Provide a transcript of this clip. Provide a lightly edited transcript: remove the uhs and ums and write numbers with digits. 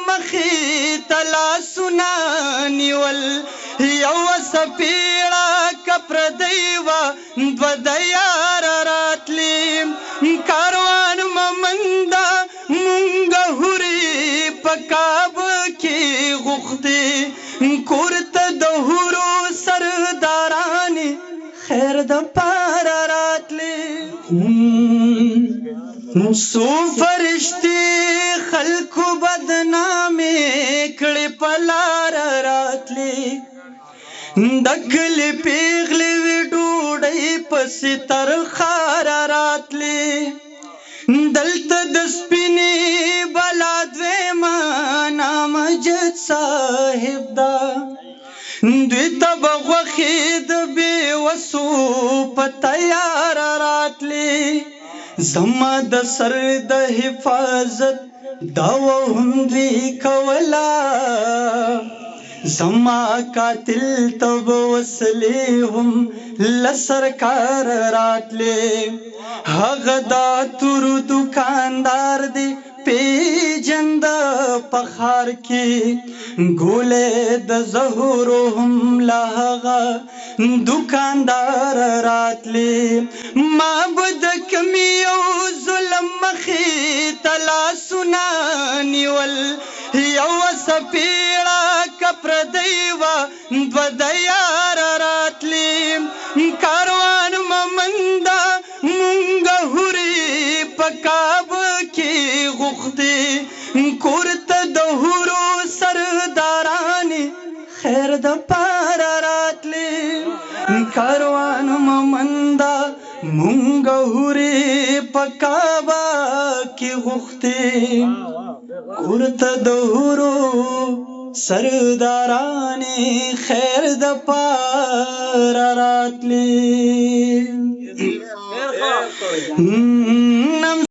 مخې ته لاسونه نیول یو څپېړه که پردی وه دوه د یاره راتلې کاروان ممنده مونږ هورې په کابه کې غوښتې کور ته د هورو سردارانې خیر د پاره راتلې څو فرشتې خلکو بدنامې کړې په لاره راتلې د کلي پیغلې وې ډوډۍ پسې ترخاره راتلې دلته د سپینې بلا دویمه نامجد صاحب ده دوی ته به غوښې د بېوسو په تیاره راتلې زما د سر د حفاظت دعوه هم دوی کوله زما قاتل ته به وسلې هم له سرکاره راتلې هغه دا تورو دوکاندار دی پیجنده په ښار کې ګولې د زهرو هم له هغه دوکاندار راتلې ما به د کمې یو ظلم مخې ته لاسونه نیول یوه څپېړه که پردی وه دوه د یاره راتلې کاروان ممنده مونږ هورې په کابه کې غوښتې کور ته د هورو سردارانې خیر د پاره راتلې کاروان ممنده مونږ هورې په کابه کې غوښتې کور ته د هورو سردارانې خیر د پاره راتلې